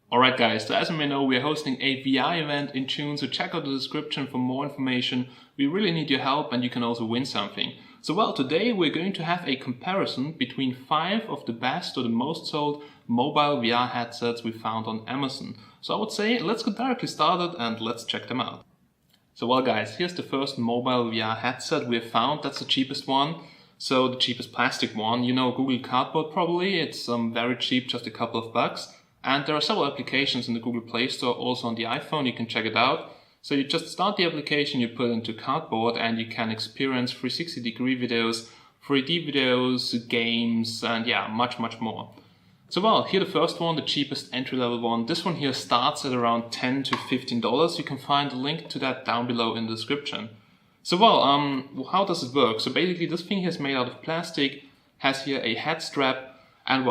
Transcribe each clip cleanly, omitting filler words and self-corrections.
Alright guys, so as you may know, we are hosting a VR event in June, so check out the description for more information. We really need your help and you can also win something. So today we're going to have a comparison between 5 of the best or the most sold mobile VR headsets we found on Amazon. So I would say let's get directly started and let's check them out. So guys, here's the first mobile VR headset we have found. That's the cheapest one. So the cheapest plastic one, you know, Google Cardboard probably. It's very cheap, just a couple of bucks. And there are several applications in the Google Play Store, also on the iPhone, you can check it out. So you just start the application, you put it into Cardboard and you can experience 360-degree videos, 3D videos, games, and yeah, much more. So here the first one, the cheapest entry-level one. This one here starts at around $10 to $15. You can find a link to that down below in the description. So how does it work? So basically this thing here is made out of plastic, has here a head strap. And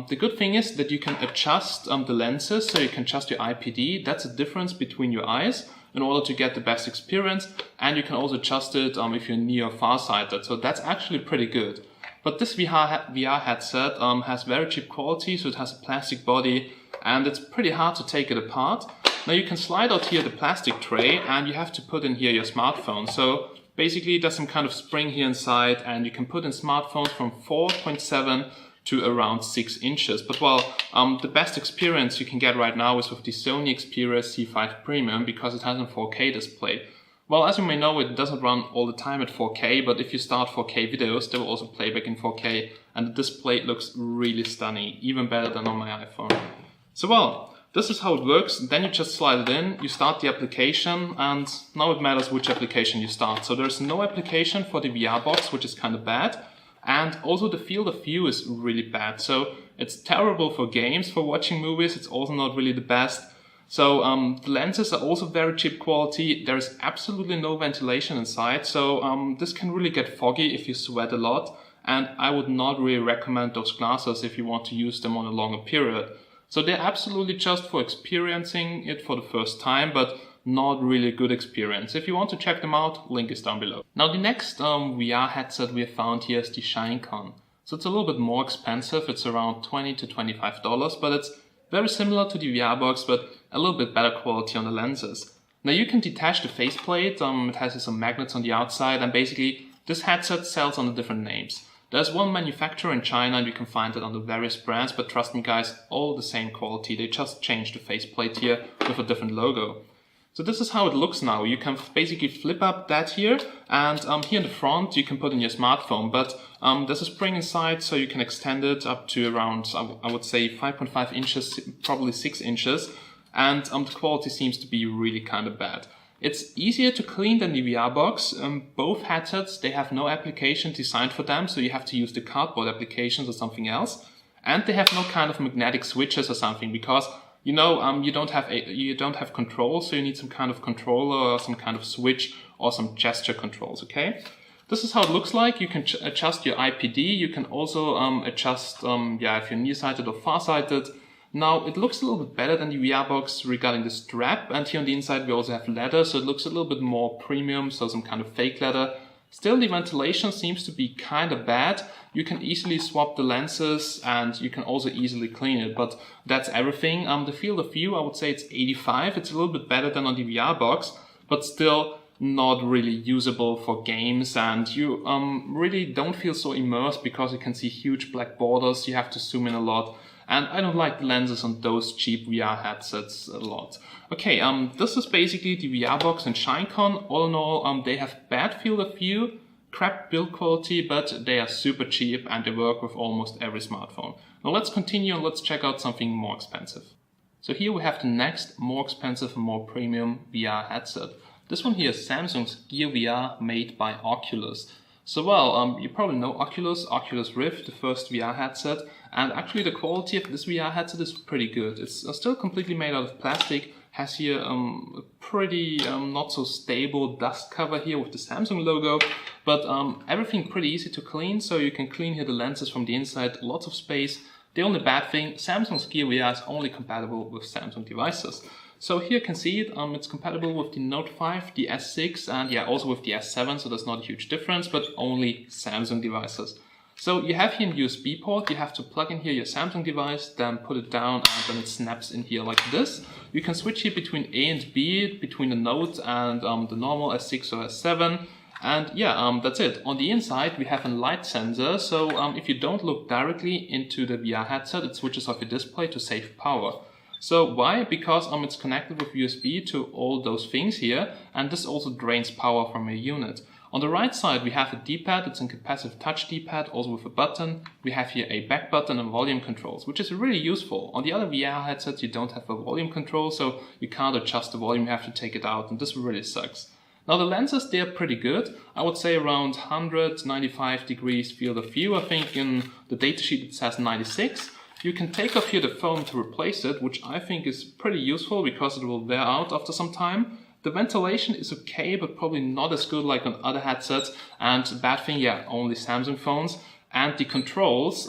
the good thing is that you can adjust the lenses, so you can adjust your IPD. That's the difference between your eyes in order to get the best experience. And you can also adjust it if you're near or far-sighted. So that's actually pretty good. But this VR headset has very cheap quality, so it has a plastic body and it's pretty hard to take it apart. Now you can slide out here the plastic tray and you have to put in here your smartphone. So basically there's some kind of spring here inside and you can put in smartphones from 4.7 to around 6 inches. But the best experience you can get right now is with the Sony Xperia C5 Premium because it has a 4K display. Well, as you may know, it doesn't run all the time at 4K, but if you start 4K videos, they will also play back in 4K, and the display looks really stunning, even better than on my iPhone. So this is how it works. Then you just slide it in, you start the application, and now it matters which application you start. So there's no application for the VR box, which is kind of bad. And also the field of view is really bad. So it's terrible for games, for watching movies. It's also not really the best. So the lenses are also very cheap quality. There is absolutely no ventilation inside. So this can really get foggy if you sweat a lot. And I would not really recommend those glasses if you want to use them on a longer period. So they're absolutely just for experiencing it for the first time, but not really a good experience. If you want to check them out, link is down below. Now the next VR headset we have found here is the ShineCon. So it's a little bit more expensive, it's around $20 to $25, but it's very similar to the VR box, but a little bit better quality on the lenses. Now you can detach the faceplate, it has some magnets on the outside, and basically this headset sells under different names. There's one manufacturer in China and you can find it under various brands, but trust me guys, all the same quality. They just changed the faceplate here with a different logo. So this is how it looks now. You can basically flip up that here, and here in the front you can put in your smartphone, but there's a spring inside, so you can extend it up to around, I would say 5.5 inches, probably 6 inches, and the quality seems to be really kind of bad. It's easier to clean than the VR box. Both headsets, they have no application designed for them, so you have to use the Cardboard applications or something else, and they have no kind of magnetic switches or something, because you know, you don't have control, so you need some kind of controller or some kind of switch or some gesture controls, okay? This is how it looks like. You can adjust your IPD. You can also adjust, if you're nearsighted or farsighted. Now, it looks a little bit better than the VR box regarding the strap, and here on the inside we also have leather, so it looks a little bit more premium, so some kind of fake leather. Still, the ventilation seems to be kind of bad. You can easily swap the lenses and you can also easily clean it, but that's everything. The field of view, I would say it's 85. It's a little bit better than on the VR box, but still not really usable for games, and you really don't feel so immersed because you can see huge black borders. You have to zoom in a lot, and I don't like the lenses on those cheap VR headsets a lot. Okay, this is basically the VR box and ShineCon. All in all, they have bad field of view, crap build quality, but they are super cheap and they work with almost every smartphone. Now let's continue and let's check out something more expensive. So here we have the next more expensive and more premium VR headset. This one here is Samsung's Gear VR made by Oculus. So you probably know Oculus Rift, the first VR headset, and actually the quality of this VR headset is pretty good. It's still completely made out of plastic, has here a pretty not so stable dust cover here with the Samsung logo, but everything pretty easy to clean, so you can clean here the lenses from the inside, lots of space. The only bad thing, Samsung's Gear VR is only compatible with Samsung devices. So here you can see it, it's compatible with the Note 5, the S6, and also with the S7, so there's not a huge difference, but only Samsung devices. So you have here a USB port, you have to plug in here your Samsung device, then put it down and then it snaps in here like this. You can switch here between A and B, between the Note and the normal S6 or S7. And yeah, that's it. On the inside we have a light sensor, so if you don't look directly into the VR headset, it switches off your display to save power. So why? Because it's connected with USB to all those things here, and this also drains power from your unit. On the right side we have a D-pad, it's a capacitive touch D-pad, also with a button. We have here a back button and volume controls, which is really useful. On the other VR headsets you don't have a volume control, so you can't adjust the volume, you have to take it out, and this really sucks. Now the lenses, they're pretty good. I would say around 195 degrees field of view. I think in the datasheet it says 96. You can take off here the foam to replace it, which I think is pretty useful because it will wear out after some time. The ventilation is okay, but probably not as good like on other headsets. And bad thing, yeah, only Samsung phones. And the controls,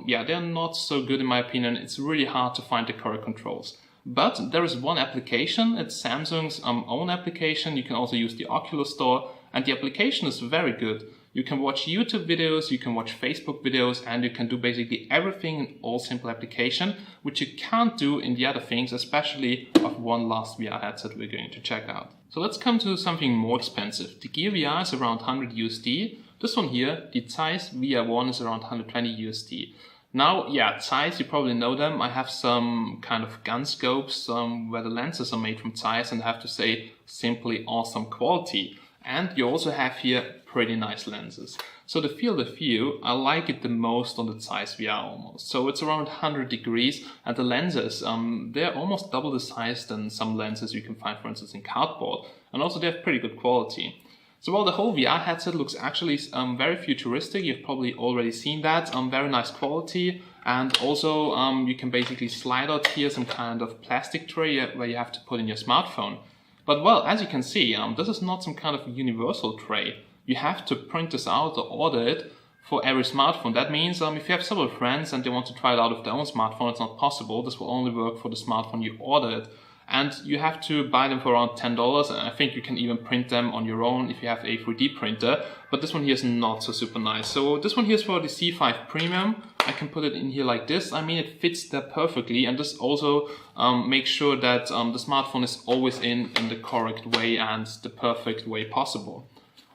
yeah, they're not so good in my opinion. It's really hard to find the correct controls. But there is one application, it's Samsung's own application. You can also use the Oculus Store, and the application is very good. You can watch YouTube videos, you can watch Facebook videos, and you can do basically everything in all simple application, which you can't do in the other things, especially of one last VR headset we're going to check out. So let's come to something more expensive. The Gear VR is around 100 USD. This one here, the Zeiss VR1 is around 120 USD. Now, yeah, Zeiss, you probably know them. I have some kind of gun scopes where the lenses are made from Zeiss, and I have to say, simply awesome quality. And you also have here pretty nice lenses. So the field of view, I like it the most on the Zeiss VR almost. So it's around 100 degrees, and the lenses, they're almost double the size than some lenses you can find, for instance, in cardboard. And also they have pretty good quality. So while the whole VR headset looks actually very futuristic, you've probably already seen that, very nice quality, and also you can basically slide out here some kind of plastic tray where you have to put in your smartphone. But well, as you can see, this is not some kind of universal tray. You have to print this out or order it for every smartphone. That means if you have several friends and they want to try it out with their own smartphone, it's not possible. This will only work for the smartphone you ordered. And you have to buy them for around $10, and I think you can even print them on your own if you have a 3D printer. But this one here is not so super nice. So this one here is for the C5 Premium. I can put it in here like this. I mean, it fits there perfectly, and this also makes sure that the smartphone is always in the correct way and the perfect way possible.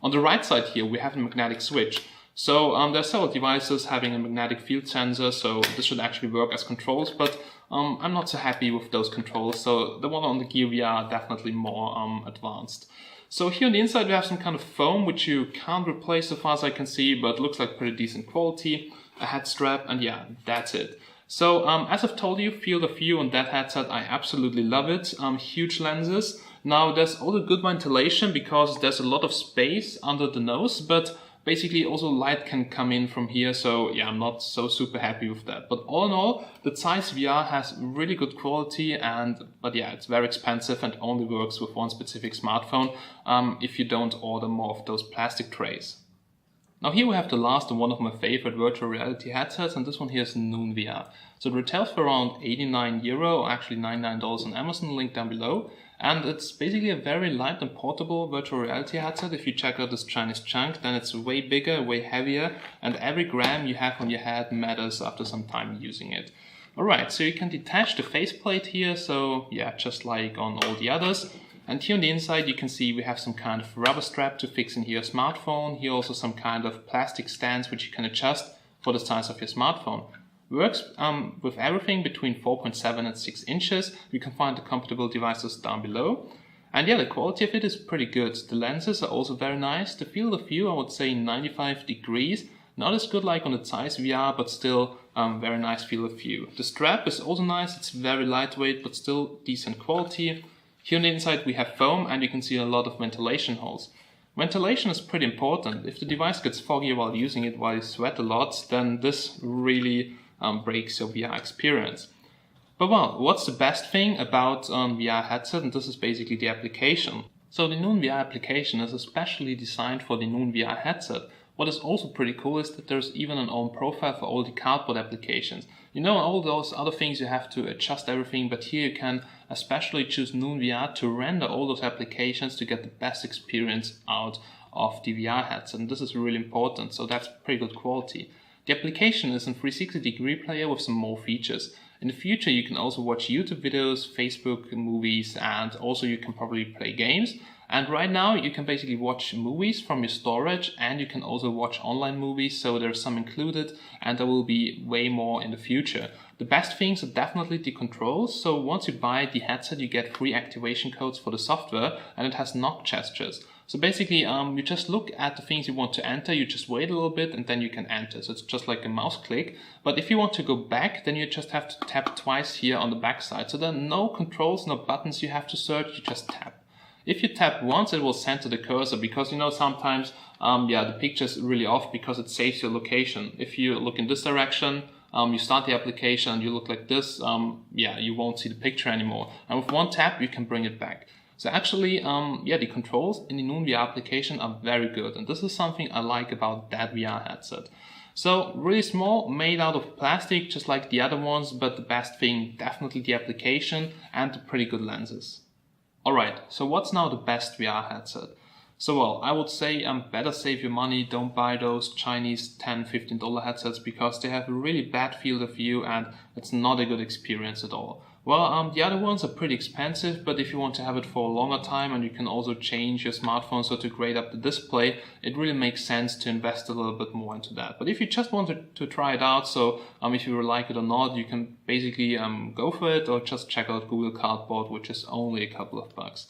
On the right side here, we have a magnetic switch. So there are several devices having a magnetic field sensor, so this should actually work as controls, but I'm not so happy with those controls, so the one on the Gear VR are definitely more advanced. So here on the inside we have some kind of foam which you can't replace so far as I can see, but looks like pretty decent quality, a head strap, and yeah, that's it. So as I've told you, field of view on that headset, I absolutely love it. Huge lenses. Now there's also good ventilation because there's a lot of space under the nose, but basically also light can come in from here, so yeah, I'm not so super happy with that. But all in all, the Zeiss VR has really good quality, but yeah, it's very expensive and only works with one specific smartphone if you don't order more of those plastic trays. Now here we have the last and one of my favorite virtual reality headsets, and this one here is Noon VR. So it retails for around €89, or actually $99 on Amazon, link down below. And it's basically a very light and portable virtual reality headset. If you check out this Chinese chunk, then it's way bigger, way heavier, and every gram you have on your head matters after some time using it. Alright, so you can detach the faceplate here, so yeah, just like on all the others. And here on the inside you can see we have some kind of rubber strap to fix in here your smartphone. Here also some kind of plastic stands which you can adjust for the size of your smartphone. Works with everything between 4.7 and 6 inches. You can find the compatible devices down below. And yeah, the quality of it is pretty good. The lenses are also very nice. The field of view, I would say 95 degrees. Not as good like on the Zeiss VR, but still very nice field of view. The strap is also nice. It's very lightweight, but still decent quality. Here on the inside we have foam, and you can see a lot of ventilation holes. Ventilation is pretty important. If the device gets foggy while using it, while you sweat a lot, then this really breaks your VR experience. But well, what's the best thing about VR headset? And this is basically the application. So the Noon VR application is especially designed for the Noon VR headset. What is also pretty cool is that there's even an own profile for all the cardboard applications. You know, all those other things you have to adjust everything, but here you can especially choose Noon VR to render all those applications to get the best experience out of the VR headset. And this is really important, so that's pretty good quality. The application is a 360-degree player with some more features. In the future, you can also watch YouTube videos, Facebook movies, and also you can probably play games. And right now, you can basically watch movies from your storage, and you can also watch online movies, so there's some included, and there will be way more in the future. The best things are definitely the controls. So once you buy the headset, you get free activation codes for the software, and it has knock gestures. So basically, you just look at the things you want to enter, you just wait a little bit, and then you can enter. So it's just like a mouse click. But if you want to go back, then you just have to tap twice here on the back side. So there are no controls, no buttons you have to search, you just tap. If you tap once, it will center the cursor, because sometimes the picture is really off because it saves your location. If you look in this direction, you start the application and you look like this, you won't see the picture anymore. And with one tap, you can bring it back. So actually, the controls in the Noon VR application are very good. And this is something I like about that VR headset. So really small, made out of plastic, just like the other ones, but the best thing, definitely the application and the pretty good lenses. Alright, so what's now the best VR headset? So well, I would say better save your money, don't buy those Chinese $10, $15 headsets because they have a really bad field of view and it's not a good experience at all. Well, the other ones are pretty expensive, but if you want to have it for a longer time and you can also change your smartphone so to grade up the display, it really makes sense to invest a little bit more into that. But if you just want to try it out, so if you like it or not, you can basically go for it or just check out Google Cardboard, which is only a couple of bucks.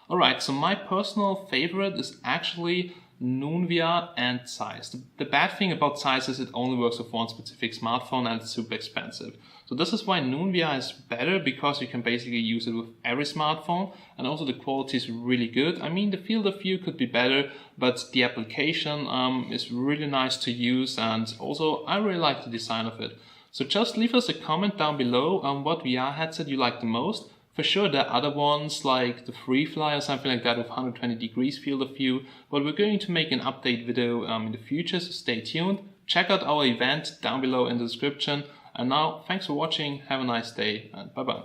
Alright, so my personal favorite is actually Noon VR and Zeiss. The bad thing about Zeiss is it only works with one specific smartphone and it's super expensive. So this is why Noon VR is better, because you can basically use it with every smartphone, and also the quality is really good. I mean, the field of view could be better, but the application is really nice to use, and also I really like the design of it. So just leave us a comment down below on what VR headset you like the most. For sure, there are other ones like the FreeFly or something like that with 120 degrees field of view, but we're going to make an update video in the future, so stay tuned. Check out our event down below in the description. And now, thanks for watching, have a nice day, and bye-bye.